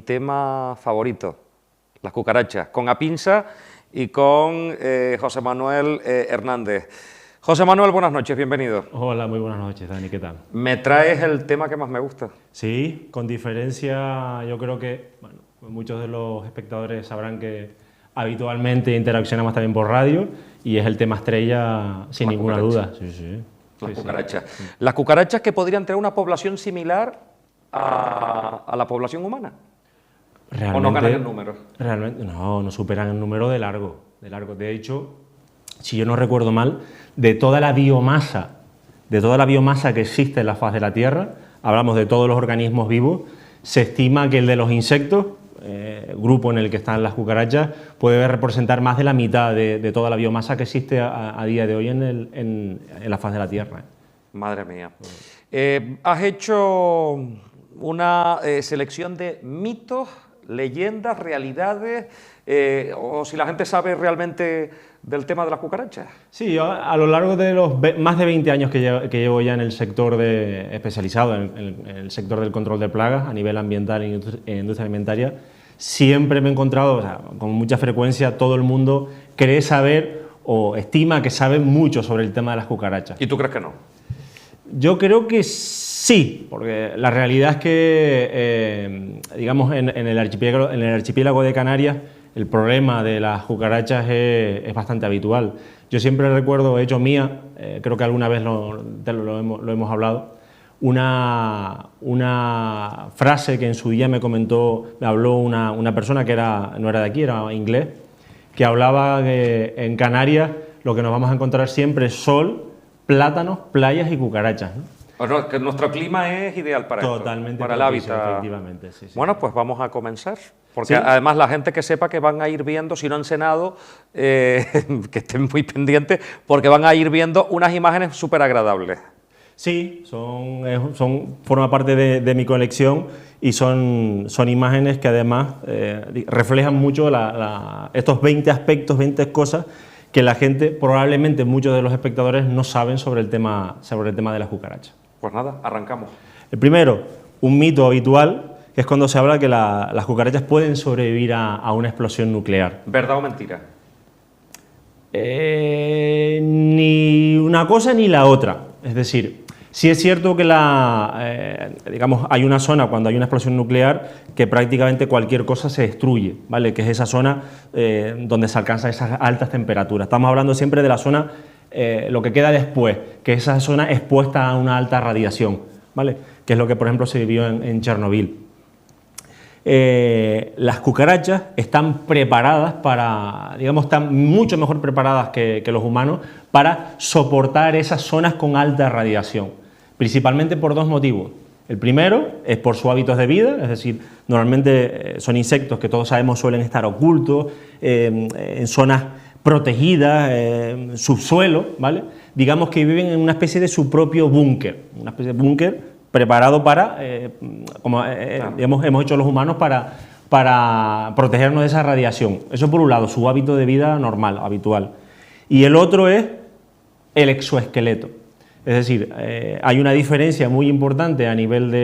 tema favorito, las cucarachas, con Apinsa y con José Manuel Hernández. José Manuel, buenas noches, bienvenido. Hola, muy buenas noches, Dani, ¿qué tal? Me traes el tema que más me gusta. Sí, con diferencia, yo creo que bueno, muchos de los espectadores sabrán que habitualmente interaccionamos también por radio y es el tema estrella sin ninguna duda. Sí, sí. Las cucarachas. Sí. Las cucarachas que podrían tener una población similar a la población humana. Realmente, ¿O no ganan el número? Realmente no superan el número de largo. De hecho, si yo no recuerdo mal, de toda la biomasa que existe en la faz de la Tierra, hablamos de todos los organismos vivos, se estima que el de los insectos, grupo en el que están las cucarachas, puede representar más de la mitad de toda la biomasa que existe a día de hoy en la faz de la Tierra. Madre mía. Has hecho una selección de mitos, leyendas, realidades, o si la gente sabe realmente del tema de las cucarachas. Sí, yo a lo largo de los más de 20 años que llevo ya en el sector especializado, en el sector del control de plagas a nivel ambiental e industria alimentaria, siempre me he encontrado, o sea, con mucha frecuencia, todo el mundo cree saber o estima que sabe mucho sobre el tema de las cucarachas. ¿Y tú crees que no? Yo creo que sí, porque la realidad es que, digamos, en el archipiélago de Canarias, el problema de las cucarachas es bastante habitual. Yo siempre recuerdo, he hecho mía, creo que alguna vez lo hemos hablado, una frase que en su día me habló una persona que no era de aquí, era inglés, que hablaba que en Canarias lo que nos vamos a encontrar siempre es sol, plátanos, playas y cucarachas, ¿no? Bueno, que nuestro clima es ideal para totalmente esto, para el hábitat. Efectivamente, sí. Bueno, pues vamos a comenzar, porque ¿sí? Además la gente que sepa que van a ir viendo, si no han cenado, que estén muy pendientes, porque van a ir viendo unas imágenes súper agradables. Sí, forma parte de mi colección y son imágenes que además reflejan mucho estos 20 aspectos, 20 cosas que la gente, probablemente muchos de los espectadores no saben sobre el tema de las cucarachas. Pues nada, arrancamos. El primero, un mito habitual, que es cuando se habla que las cucarachas pueden sobrevivir a una explosión nuclear. ¿Verdad o mentira? Ni una cosa ni la otra. Es decir, sí es cierto que digamos, hay una zona cuando hay una explosión nuclear que prácticamente cualquier cosa se destruye, ¿vale? Que es esa zona donde se alcanzan esas altas temperaturas. Estamos hablando siempre de la zona, lo que queda después, que es esa zona expuesta a una alta radiación, ¿vale? Que es lo que, por ejemplo, se vivió en Chernobyl. Las cucarachas están preparadas están mucho mejor preparadas que los humanos para soportar esas zonas con alta radiación, principalmente por dos motivos. El primero es por sus hábitos de vida, es decir, normalmente son insectos que todos sabemos suelen estar ocultos, en zonas protegidas, subsuelo, ¿vale? Digamos que viven en una especie de su propio búnker, preparado para, digamos, hemos hecho los humanos para protegernos de esa radiación. Eso por un lado, su hábito de vida normal, habitual. Y el otro es el exoesqueleto. Es decir, hay una diferencia muy importante a nivel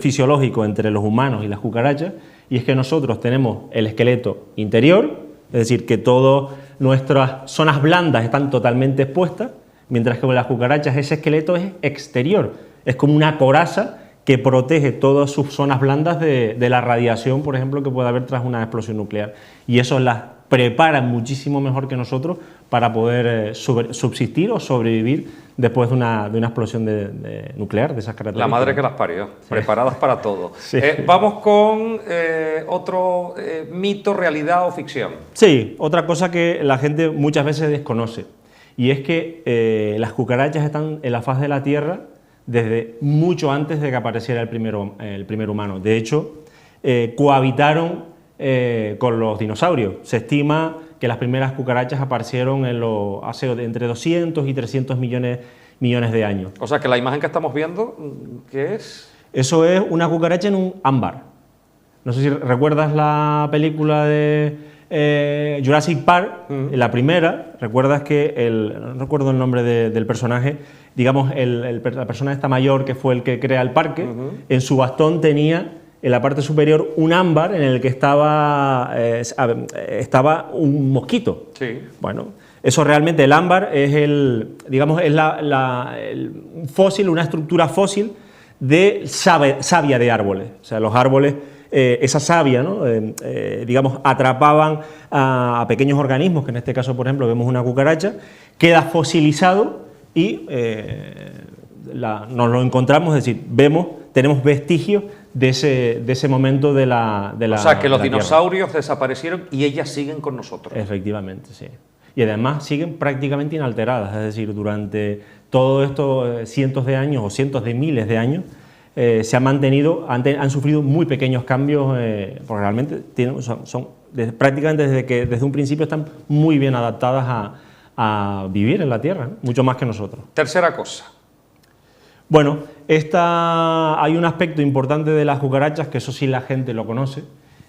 fisiológico entre los humanos y las cucarachas, y es que nosotros tenemos el esqueleto interior, es decir, que todas nuestras zonas blandas están totalmente expuestas, mientras que con las cucarachas ese esqueleto es exterior, es como una coraza que protege todas sus zonas blandas de la radiación, por ejemplo, que puede haber tras una explosión nuclear. Y eso las prepara muchísimo mejor que nosotros para poder subsistir o sobrevivir después de una explosión nuclear de esas características. La madre que las parió, sí. Preparadas para todo. Sí. Vamos con otro mito, realidad o ficción. Sí, otra cosa que la gente muchas veces desconoce, y es que las cucarachas están en la faz de la Tierra desde mucho antes de que apareciera el primer humano. De hecho, cohabitaron con los dinosaurios. Se estima que las primeras cucarachas aparecieron hace entre 200 y 300 millones de años. O sea que la imagen que estamos viendo, ¿qué es? Eso es una cucaracha en un ámbar. No sé si recuerdas la película de Jurassic Park, la primera. Recuerdas que no recuerdo el nombre del personaje, digamos, la persona esta mayor que fue el que crea el parque, en su bastón tenía en la parte superior un ámbar en el que estaba un mosquito. Sí. Bueno, eso realmente, el ámbar es digamos, es un fósil, una estructura fósil de savia de árboles. O sea, los árboles, esa savia, ¿no? Digamos, atrapaban a pequeños organismos, que en este caso, por ejemplo, vemos una cucaracha, queda fosilizado y nos lo encontramos, es decir, tenemos vestigios de ese momento de la O sea, que los Tierra. dinosaurios desaparecieron y ellas siguen con nosotros. Efectivamente, sí. Y además siguen prácticamente inalteradas, es decir, durante todos estos cientos de años o cientos de miles de años se han mantenido, han sufrido muy pequeños cambios, porque realmente prácticamente desde un principio están muy bien adaptadas a vivir en la Tierra, ¿no? Mucho más que nosotros. Tercera cosa. Bueno, hay un aspecto importante de las cucarachas, que eso sí la gente lo conoce,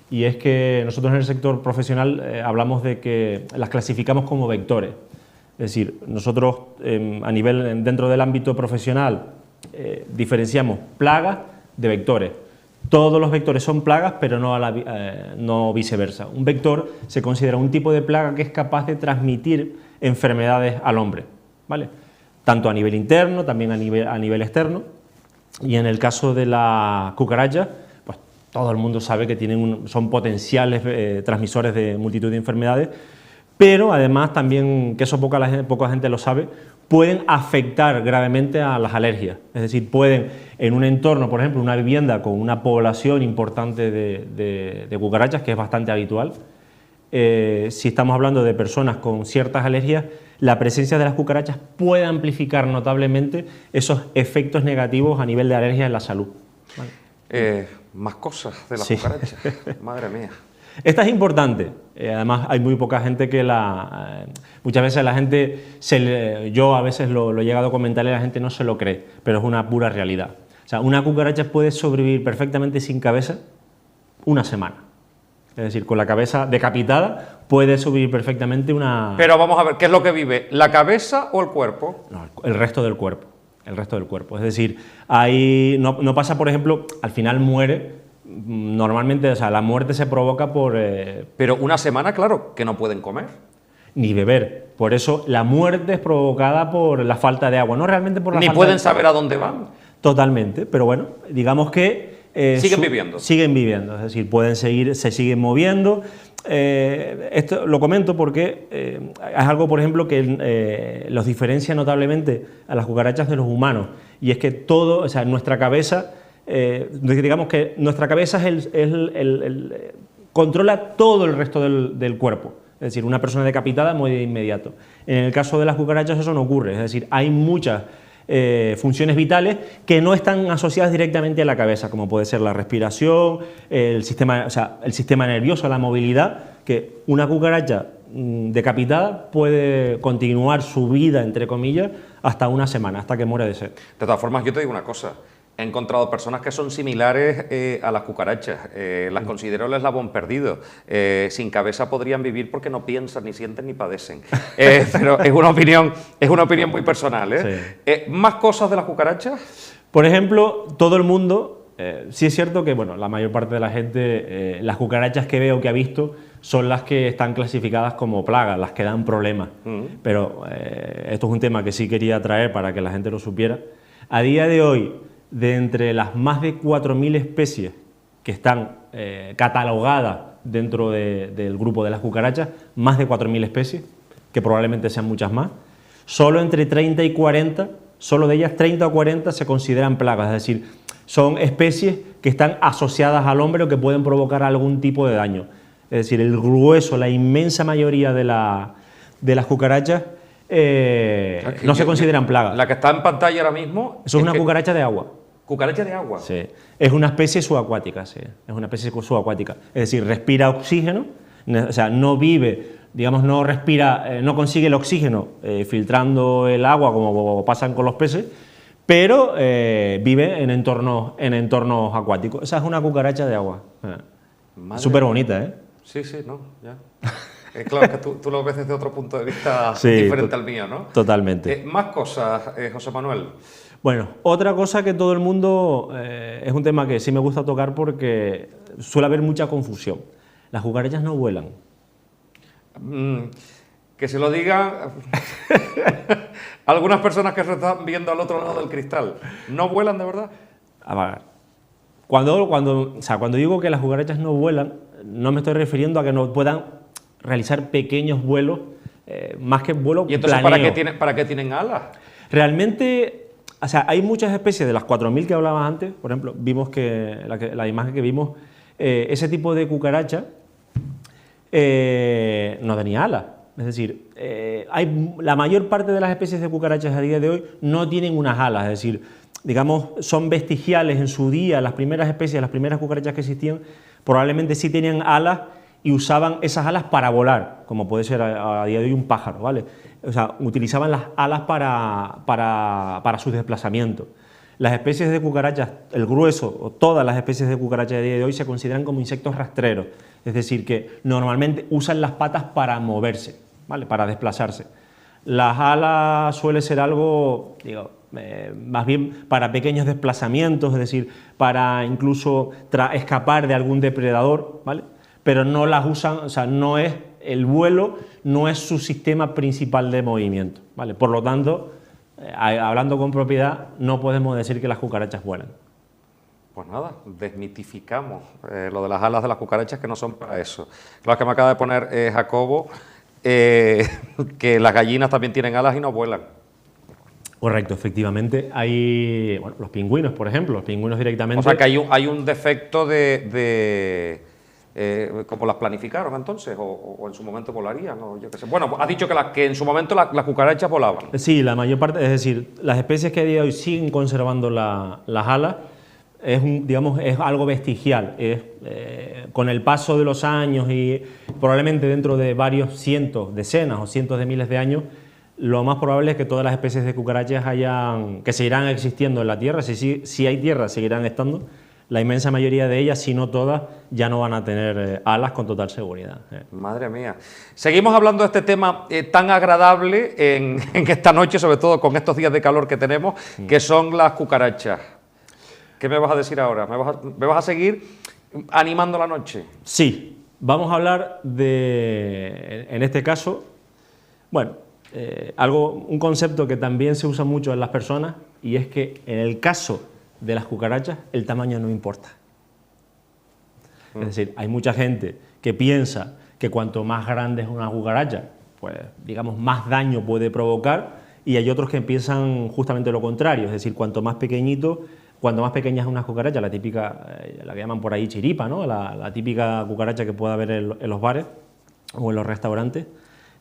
y es que nosotros en el sector profesional hablamos de que las clasificamos como vectores. Es decir, nosotros dentro del ámbito profesional diferenciamos plagas de vectores. Todos los vectores son plagas, pero no viceversa. Un vector se considera un tipo de plaga que es capaz de transmitir enfermedades al hombre, ¿vale? Tanto a nivel interno, también a nivel externo. Y en el caso de la cucaracha, pues todo el mundo sabe que son potenciales transmisores de multitud de enfermedades, pero además también, que eso poca gente lo sabe, pueden afectar gravemente a las alergias. Es decir, pueden, en un entorno, por ejemplo, una vivienda con una población importante de cucarachas, que es bastante habitual, si estamos hablando de personas con ciertas alergias, la presencia de las cucarachas puede amplificar notablemente esos efectos negativos a nivel de alergia en la salud. ¿Vale? Más cosas de las Sí. cucarachas. Madre mía. Esta es importante, además hay muy poca gente que muchas veces la gente, yo a veces lo he llegado a comentar y la gente no se lo cree, pero es una pura realidad. O sea, una cucaracha puede sobrevivir perfectamente sin cabeza una semana. Es decir, con la cabeza decapitada puede sobrevivir perfectamente una... Pero vamos a ver, ¿qué es lo que vive? ¿La cabeza o el cuerpo? No, el resto del cuerpo. El resto del cuerpo. Es decir, no pasa, por ejemplo, al final muere. Normalmente, o sea, la muerte se provoca por... Pero una semana, claro, que no pueden comer. Ni beber. Por eso la muerte es provocada por la falta de agua, no realmente por la Ni falta pueden de... saber a dónde van. Totalmente, pero bueno, digamos que... Siguen viviendo. Siguen viviendo, es decir, se siguen moviendo. Esto lo comento porque es algo, por ejemplo, que los diferencia notablemente a las cucarachas de los humanos, y es que todo, o sea, nuestra cabeza... digamos que nuestra cabeza controla todo el resto del cuerpo. Es decir, una persona decapitada muere de inmediato. En el caso de las cucarachas eso no ocurre, es decir, hay muchas funciones vitales que no están asociadas directamente a la cabeza, como puede ser la respiración, el sistema nervioso, la movilidad, que una cucaracha decapitada puede continuar su vida, entre comillas, hasta una semana, hasta que muere de sed. De todas formas, yo te digo una cosa. He encontrado personas que son similares a las cucarachas, las considero el eslabón perdido. Sin cabeza podrían vivir porque no piensan, ni sienten, ni padecen. Pero es una opinión muy personal. ¿Más cosas de las cucarachas? Por ejemplo, todo el mundo, sí es cierto que bueno, la mayor parte de la gente, las cucarachas que veo, que ha visto, son las que están clasificadas como plagas, las que dan problemas. Pero esto es un tema que sí quería traer para que la gente lo supiera. A día de hoy, de entre las más de 4.000 especies que están catalogadas dentro del grupo de las cucarachas, más de 4.000 especies, que probablemente sean muchas más, solo entre 30 y 40, solo de ellas 30 o 40 se consideran plagas, es decir, son especies que están asociadas al hombre o que pueden provocar algún tipo de daño. Es decir, el grueso, la inmensa mayoría de las cucarachas no se consideran plagas. La que está en pantalla ahora mismo... Eso es una cucaracha de agua. ¿Cucaracha de agua? Sí. Es una especie subacuática, sí. Es una especie subacuática. Es decir, respira oxígeno, o sea, no vive, digamos, no respira, no consigue el oxígeno filtrando el agua como pasan con los peces, pero vive en entornos acuáticos. Esa es una cucaracha de agua. Súper bonita, ¿eh? Sí, sí, no, ya. Claro que tú lo ves desde otro punto de vista Sí, diferente al mío, ¿no? Totalmente. Más cosas, José Manuel. Bueno, otra cosa que todo el mundo, es un tema que sí me gusta tocar porque suele haber mucha confusión. Las cucarachas no vuelan. Que se lo digan algunas personas que se están viendo al otro lado del cristal. ¿No vuelan de verdad? A ver, cuando digo que las cucarachas no vuelan, no me estoy refiriendo a que no puedan realizar pequeños vuelos, más que vuelos ¿Y entonces planeo. para qué tienen alas? Realmente, o sea, hay muchas especies de las 4000 que hablabas antes, por ejemplo, vimos que la imagen que vimos, ese tipo de cucaracha no tenía alas. Es decir, la mayor parte de las especies de cucarachas a día de hoy no tienen unas alas, es decir, digamos, son vestigiales en su día. Las primeras especies, las primeras cucarachas que existían, probablemente sí tenían alas y usaban esas alas para volar, como puede ser a día de hoy un pájaro, ¿vale? O sea, utilizaban las alas para sus desplazamientos. Las especies de cucarachas, el grueso o todas las especies de cucarachas a día de hoy se consideran como insectos rastreros, es decir, que normalmente usan las patas para moverse, ¿vale? Para desplazarse. Las alas suele ser algo, digo, más bien para pequeños desplazamientos, es decir, para incluso escapar de algún depredador, ¿vale? Pero no las usan, o sea, no es el vuelo, no es su sistema principal de movimiento, ¿vale? Por lo tanto, hablando con propiedad, no podemos decir que las cucarachas vuelan. Pues nada, desmitificamos lo de las alas de las cucarachas, que no son para eso. Lo que me acaba de poner Jacobo, que las gallinas también tienen alas y no vuelan. Correcto, efectivamente. Hay, bueno, los pingüinos, por ejemplo, los pingüinos directamente... O sea que hay un defecto ¿cómo las planificaron entonces? ¿O en su momento volarían? O yo qué sé. Bueno, has dicho que en su momento las cucarachas volaban. Sí, la mayor parte, es decir, las especies que a día de hoy siguen conservando las alas, digamos, es algo vestigial. Con el paso de los años y probablemente dentro de varios cientos, decenas o cientos de miles de años, lo más probable es que todas las especies de cucarachas que seguirán existiendo en la Tierra. Si hay Tierra, seguirán estando. La inmensa mayoría de ellas, si no todas, ya no van a tener alas con total seguridad. Madre mía. Seguimos hablando de este tema tan agradable en esta noche, sobre todo con estos días de calor que tenemos, que son las cucarachas. ¿Qué me vas a decir ahora? ¿Me vas a seguir animando la noche? Sí, vamos a hablar en este caso, bueno, un concepto que también se usa mucho en las personas, y es que en el caso de las cucarachas el tamaño no importa. Es decir, hay mucha gente que piensa que cuanto más grande es una cucaracha, pues digamos más daño puede provocar, y hay otros que piensan justamente lo contrario, es decir, cuanto más pequeña es una cucaracha, la típica, la que llaman por ahí chiripa, ¿no? La típica cucaracha que puede haber en los bares o en los restaurantes,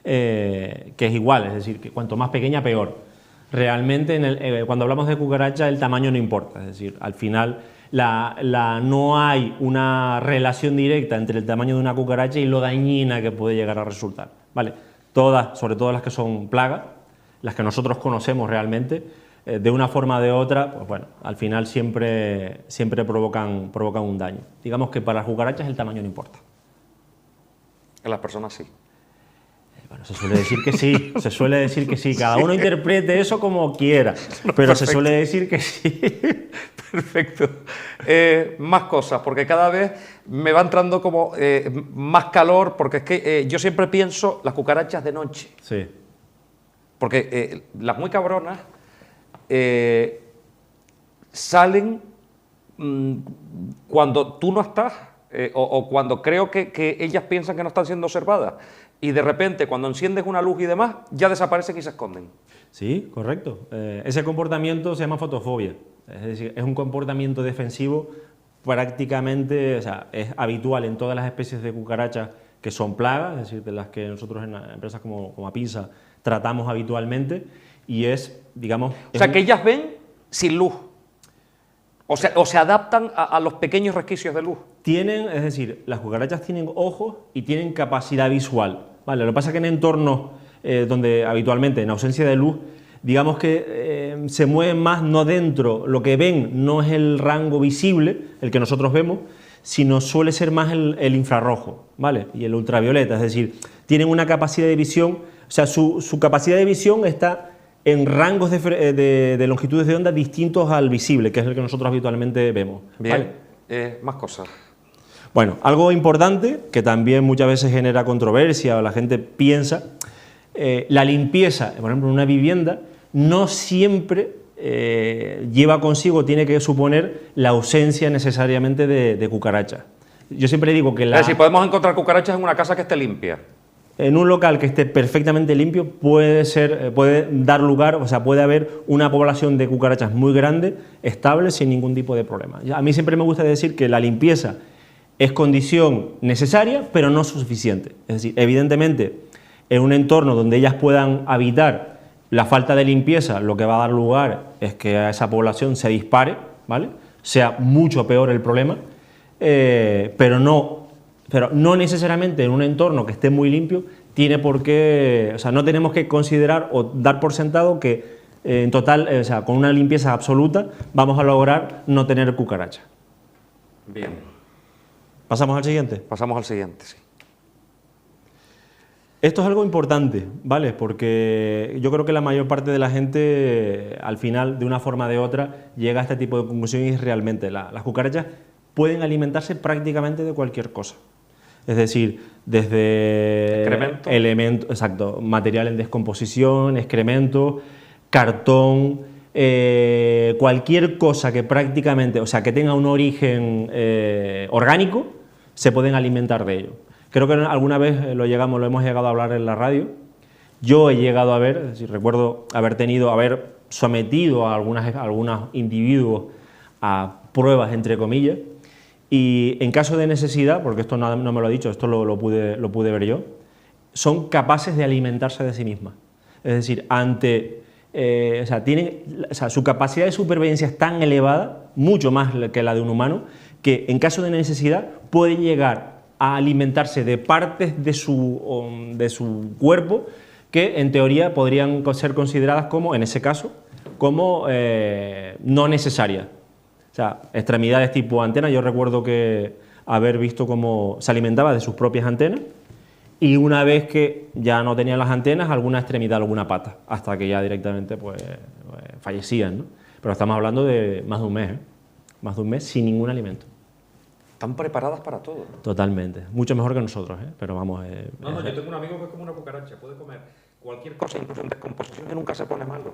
que es igual, es decir, que cuanto más pequeña peor. Realmente cuando hablamos de cucaracha el tamaño no importa, es decir, al final no hay una relación directa entre el tamaño de una cucaracha y lo dañina que puede llegar a resultar, ¿vale? Todas, sobre todo las que son plagas, las que nosotros conocemos realmente, de una forma o de otra, pues bueno, al final siempre provocan un daño. Digamos que para las cucarachas el tamaño no importa. En las personas sí. Bueno, se suele decir que sí, cada uno interprete eso como quiera, pero se suele decir que sí. Perfecto. Más cosas, porque cada vez me va entrando como más calor, porque es que yo siempre pienso las cucarachas de noche. Sí. Porque las muy cabronas salen cuando tú no estás, o cuando creo que ellas piensan que no están siendo observadas. Y de repente, cuando enciendes una luz y demás, ya desaparecen y se esconden. Sí, correcto. Ese comportamiento se llama fotofobia. Es decir, es un comportamiento defensivo prácticamente, o sea, es habitual en todas las especies de cucarachas que son plagas, es decir, de las que nosotros en empresas como Apinsa tratamos habitualmente, y es, digamos... O sea, que ellas ven sin luz. O se adaptan a los pequeños resquicios de luz. Es decir, las cucarachas tienen ojos y tienen capacidad visual, ¿vale? Lo que pasa es que en entornos donde habitualmente, en ausencia de luz, digamos que se mueven más no dentro, lo que ven no es el rango visible, el que nosotros vemos, sino suele ser más el infrarrojo, ¿vale? Y el ultravioleta, es decir, tienen una capacidad de visión, o sea, su capacidad de visión está en rangos de longitudes de onda distintos al visible, que es el que nosotros habitualmente vemos. Bien, ¿vale? Más cosas. Bueno, algo importante que también muchas veces genera controversia o la gente piensa, la limpieza, por ejemplo, en una vivienda, no siempre lleva consigo, tiene que suponer la ausencia necesariamente de cucarachas. Yo siempre digo que Es decir, podemos encontrar cucarachas en una casa que esté limpia. En un local que esté perfectamente limpio puede dar lugar, o sea, puede haber una población de cucarachas muy grande, estable, sin ningún tipo de problema. A mí siempre me gusta decir que la limpieza es condición necesaria, pero no suficiente. Es decir, evidentemente, en un entorno donde ellas puedan habitar, la falta de limpieza lo que va a dar lugar es que a esa población se dispare, ¿vale? Sea mucho peor el problema, pero no necesariamente en un entorno que esté muy limpio tiene por qué, o sea, no tenemos que considerar o dar por sentado que en total, o sea, con una limpieza absoluta vamos a lograr no tener cucaracha. Bien. ¿Pasamos al siguiente? Pasamos al siguiente, sí. Esto es algo importante, ¿vale? Porque yo creo que la mayor parte de la gente, al final, de una forma o de otra, llega a este tipo de conclusión y realmente las cucarachas pueden alimentarse prácticamente de cualquier cosa. Es decir, desde elementos, exacto, material en descomposición, excremento, cartón, cualquier cosa que prácticamente, o sea, que tenga un origen orgánico, se pueden alimentar de ello. Creo que alguna vez lo hemos llegado a hablar en la radio. Yo he llegado a ver, es decir, recuerdo haber sometido a algunos individuos a pruebas, entre comillas, y en caso de necesidad, porque esto no me lo ha dicho, esto lo pude ver yo, son capaces de alimentarse de sí mismas. Es decir, su capacidad de supervivencia es tan elevada, mucho más que la de un humano, que en caso de necesidad pueden llegar a alimentarse de partes de su cuerpo que en teoría podrían ser consideradas como, en ese caso, como no necesarias. O sea, extremidades tipo antenas, yo recuerdo que haber visto cómo se alimentaba de sus propias antenas y una vez que ya no tenían las antenas, alguna extremidad, alguna pata, hasta que ya directamente pues fallecían, ¿no? Pero estamos hablando de más de un mes, más de un mes sin ningún alimento. Están preparadas para todo. Totalmente, mucho mejor que nosotros, pero vamos... No, yo tengo un amigo que es como una cucaracha, puede comer cualquier cosa, incluso en descomposición, y nunca se pone malo.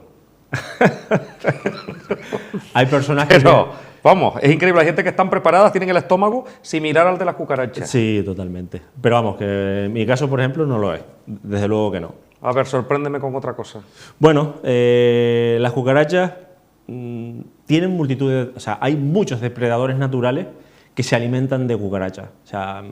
Hay personas que... Pero, vamos, es increíble, hay gente que están preparadas, tienen el estómago sin mirar al de las cucarachas. Sí, totalmente. Pero vamos, que en mi caso, por ejemplo, no lo es. Desde luego que no. A ver, sorpréndeme con otra cosa. Bueno, las cucarachas tienen multitud de... O sea, hay muchos depredadores naturales que se alimentan de cucarachas. O sea,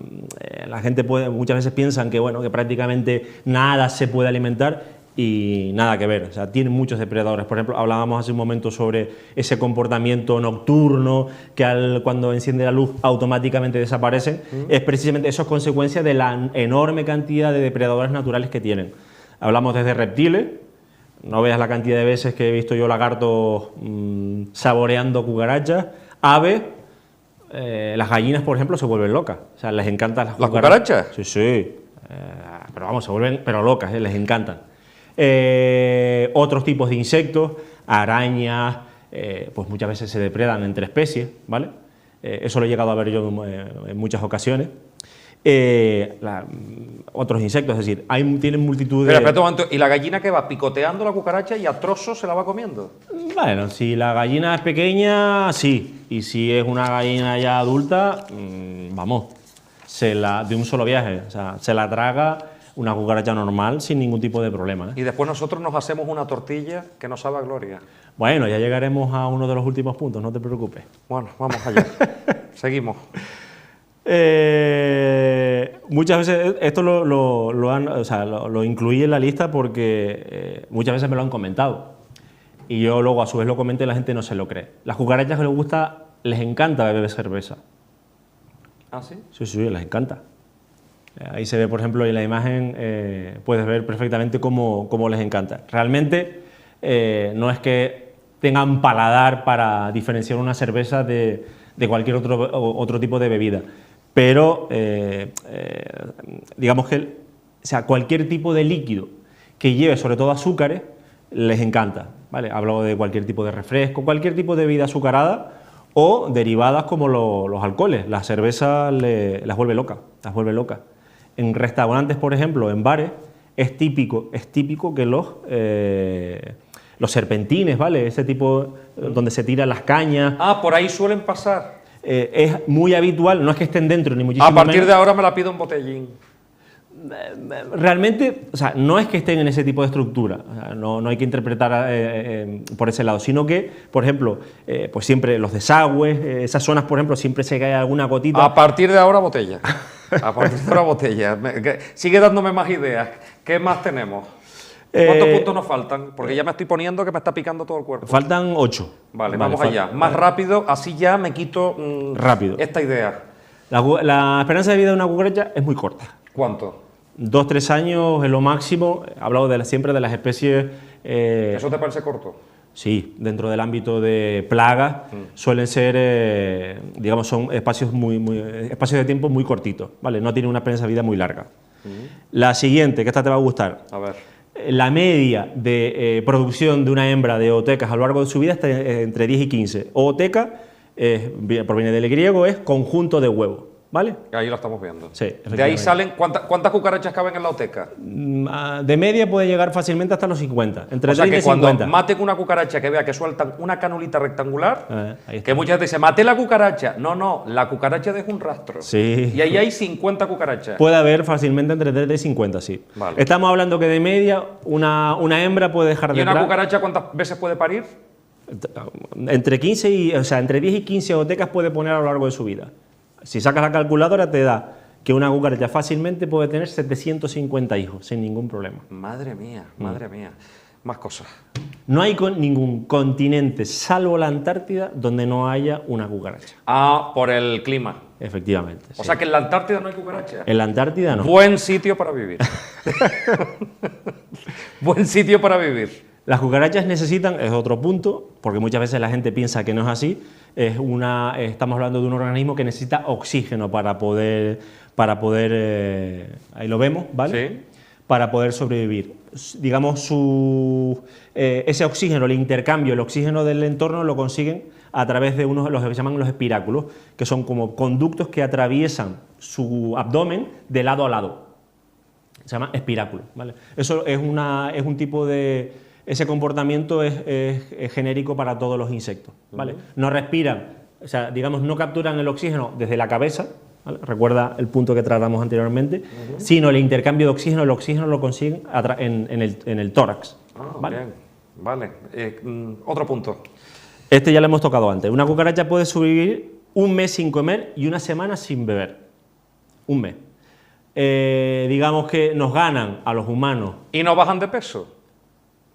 la gente muchas veces piensan que, bueno, que prácticamente nada se puede alimentar y nada que ver. O sea, tienen muchos depredadores. Por ejemplo, hablábamos hace un momento sobre ese comportamiento nocturno que cuando enciende la luz automáticamente desaparecen. Es precisamente eso, es consecuencia de la enorme cantidad de depredadores naturales que tienen. Hablamos desde reptiles. No veas la cantidad de veces que he visto yo lagartos saboreando cucarachas. Aves. Las gallinas, por ejemplo, se vuelven locas. O sea, les encantan las cucarachas. Sí, sí. Pero vamos, se vuelven locas, les encantan. Otros tipos de insectos, arañas, pues muchas veces se depredan entre especies, ¿vale? Eso lo he llegado a ver yo en muchas ocasiones. Otros insectos, es decir, tienen multitud de... Pero espérate un momento, ¿y la gallina que va picoteando la cucaracha y a trozos se la va comiendo? Bueno, si la gallina es pequeña, sí, y si es una gallina ya adulta, vamos, de un solo viaje, o sea, se la traga una cucaracha normal sin ningún tipo de problema, ¿eh? Y después nosotros nos hacemos una tortilla que nos sabe a gloria. Bueno, ya llegaremos a uno de los últimos puntos, no te preocupes. Bueno, vamos allá. Seguimos. Muchas veces esto lo incluí en la lista porque muchas veces me lo han comentado y yo luego a su vez lo comento y la gente no se lo cree. Las cucarachas que les encanta beber cerveza. ¿Ah, sí? Sí, sí, les encanta. Ahí se ve, por ejemplo, en la imagen puedes ver perfectamente cómo les encanta. Realmente no es que tengan paladar para diferenciar una cerveza de de cualquier otro tipo de bebida. Pero digamos que o sea, cualquier tipo de líquido que lleve sobre todo azúcares les encanta, ¿vale? Hablo de cualquier tipo de refresco, cualquier tipo de bebida azucarada o derivadas como los alcoholes. La cerveza las vuelve locas, las vuelve locas. En restaurantes, por ejemplo, en bares, es típico que los serpentines, ¿vale? Ese tipo donde se tiran las cañas. Ah, por ahí suelen pasar. Es muy habitual, no es que estén dentro ni muchísimo menos. A partir de ahora me la pido un botellín. Realmente, o sea, no es que estén en ese tipo de estructura, o sea, no hay que interpretar por ese lado, sino que, por ejemplo, pues siempre los desagües, esas zonas, por ejemplo, siempre se cae alguna gotita. A partir de ahora, botella. A partir de ahora, botella. Sigue dándome más ideas. ¿Qué más tenemos? ¿Cuántos puntos nos faltan? Porque ya me estoy poniendo que me está picando todo el cuerpo. Faltan 8. Vale, vamos allá. Más rápido, así ya me quito rápido esta idea. La esperanza de vida de una cucaracha es muy corta. ¿Cuánto? 2-3 años es lo máximo. He hablado siempre de las especies... ¿Eso te parece corto? Sí, dentro del ámbito de plagas suelen ser, digamos, son espacios de tiempo muy cortitos, ¿vale? No tienen una esperanza de vida muy larga. La siguiente, que esta te va a gustar. A ver. La media de producción de una hembra de ootecas a lo largo de su vida está entre 10 y 15. Ooteca, proviene del griego, es conjunto de huevos, ¿vale? Ahí lo estamos viendo. Sí, de ahí salen, ¿cuántas cucarachas caben en la ooteca? De media puede llegar fácilmente hasta los 50, entre 30 y 50. O sea que cuando maten una cucaracha que vea que sueltan una canulita rectangular, que muchas veces dicen, maté la cucaracha. No, la cucaracha deja un rastro. Sí. Y ahí hay 50 cucarachas. Puede haber fácilmente entre 30 y 50, sí. Vale. Estamos hablando que de media una hembra puede dejar de... ¿Y una cucaracha cuántas veces puede parir? Entre 10 y 15 ootecas puede poner a lo largo de su vida. Si sacas la calculadora te da que una cucaracha fácilmente puede tener 750 hijos, sin ningún problema. Madre mía, madre mía. Más cosas. No hay ningún continente, salvo la Antártida, donde no haya una cucaracha. Ah, por el clima. Efectivamente. O sea que en la Antártida no hay cucaracha. En la Antártida no. Buen sitio para vivir. Buen sitio para vivir. Las cucarachas necesitan, es otro punto, porque muchas veces la gente piensa que no es así, estamos hablando de un organismo que necesita oxígeno para poder ahí lo vemos, ¿vale? Sí. Para poder sobrevivir. Digamos, ese oxígeno, el intercambio, el oxígeno del entorno lo consiguen a través de los que se llaman los espiráculos, que son como conductos que atraviesan su abdomen de lado a lado. Se llama espiráculo, ¿vale? Eso es un tipo de... Ese comportamiento es genérico para todos los insectos, ¿vale? No respiran, o sea, digamos, no capturan el oxígeno desde la cabeza, ¿vale? Recuerda el punto que tratamos anteriormente, sino el intercambio de oxígeno, el oxígeno lo consiguen en el tórax. ¿Vale? Bien, vale. Otro punto. Este ya lo hemos tocado antes. Una cucaracha puede sobrevivir un mes sin comer y una semana sin beber. Un mes. Digamos que nos ganan a los humanos. ¿Y no bajan de peso?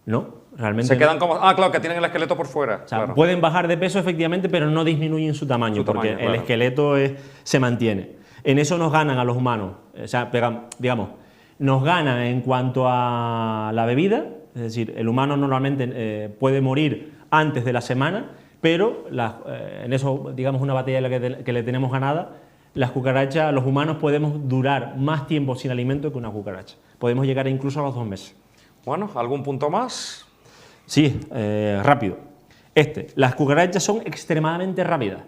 No, realmente se quedan no. como... Ah, claro, que tienen el esqueleto por fuera. O sea, claro. Pueden bajar de peso efectivamente, pero no disminuyen su tamaño, porque claro. el esqueleto se mantiene. En eso nos ganan a los humanos. O sea, digamos, nos ganan en cuanto a la bebida, es decir, el humano normalmente puede morir antes de la semana, pero en eso, digamos, una batalla que le tenemos ganada. Las cucarachas, los humanos podemos durar más tiempo sin alimento que una cucaracha. Podemos llegar incluso a los 2 meses. Bueno, ¿algún punto más? Sí, rápido. Las cucarachas son extremadamente rápidas.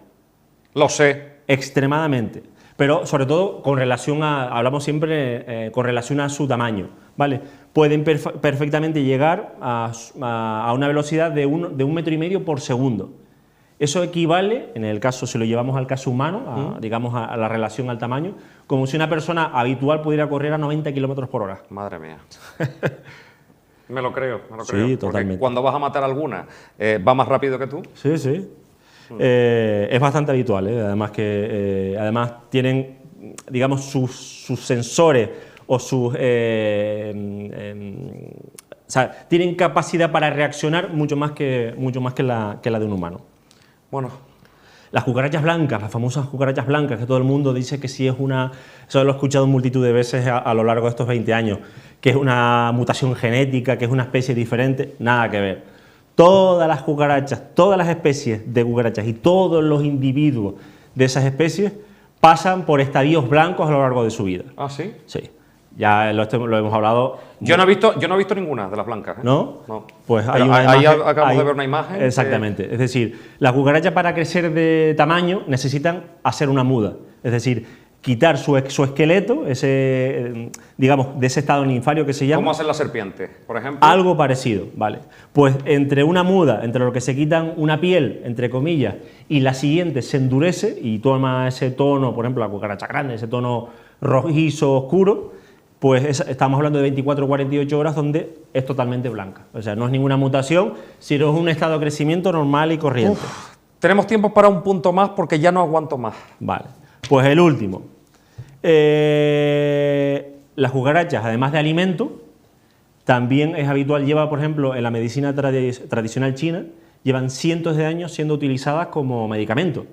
Lo sé. Extremadamente. Pero sobre todo con relación hablamos siempre con relación a su tamaño, ¿vale? Pueden perfectamente llegar a una velocidad de 1,5 metros por segundo. Eso equivale, en el caso, si lo llevamos al caso humano, digamos a la relación al tamaño, como si una persona habitual pudiera correr a 90 kilómetros por hora. Madre mía. Me lo creo, me lo sí, creo. Sí, totalmente. Porque cuando vas a matar a alguna, ¿va más rápido que tú? Sí, sí. Es bastante habitual, además además tienen, digamos, sus sensores o sus... o sea, tienen capacidad para reaccionar mucho más que la de un humano. Bueno. Las cucarachas blancas, las famosas cucarachas blancas, que todo el mundo dice que sí es una... Eso lo he escuchado multitud de veces a lo largo de estos 20 años, que es una mutación genética, que es una especie diferente, nada que ver. todas las cucarachas, todas las especies de cucarachas y todos los individuos de esas especies pasan por estadios blancos a lo largo de su vida. ¿Ah, sí? Sí. Ya lo hemos hablado. Yo no he visto ninguna de las blancas. ¿No? No. Pues ahí acabamos de ver una imagen. Exactamente. Es decir, las cucarachas para crecer de tamaño necesitan hacer una muda. Es decir, quitar su exoesqueleto, digamos, de ese estado ninfario que se llama. ¿Cómo hacen las serpientes, por ejemplo? Algo parecido, ¿vale? Pues entre una muda, entre lo que se quitan una piel, entre comillas, y la siguiente se endurece y toma ese tono, por ejemplo, la cucaracha grande, ese tono rojizo oscuro, pues estamos hablando de 24 o 48 horas donde es totalmente blanca. O sea, no es ninguna mutación, sino es un estado de crecimiento normal y corriente. Tenemos tiempo para un punto más porque ya no aguanto más. Vale, pues el último. Las cucarachas, además de alimento, también es habitual, por ejemplo, en la medicina tradicional china, llevan cientos de años siendo utilizadas como medicamento.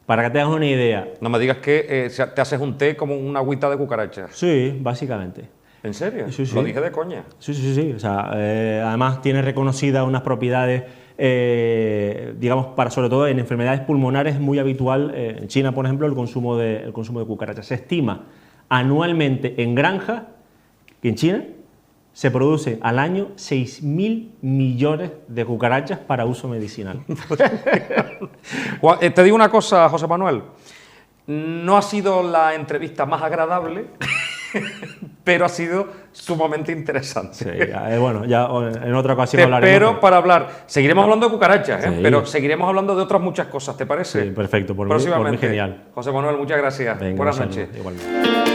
Para que te hagas una idea. No me digas que te haces un té como una agüita de cucarachas. Sí, básicamente. ¿En serio? Sí, sí. Lo dije de coña. Sí, sí, sí. O sea, además tiene reconocidas unas propiedades, digamos, sobre todo en enfermedades pulmonares, muy habitual en China, por ejemplo, el consumo de cucarachas. Se estima anualmente en granjas que en China se producen al año 6.000 millones de cucarachas para uso medicinal. Te digo una cosa, José Manuel. No ha sido la entrevista más agradable, pero ha sido sumamente interesante. Sí, bueno, ya en otra ocasión hablaremos. Pero para hablar, seguiremos hablando de cucarachas, sí, pero seguiremos hablando de otras muchas cosas, ¿te parece? Sí, perfecto, por mí genial. José Manuel, muchas gracias. Venga, buenas noches. Igualmente.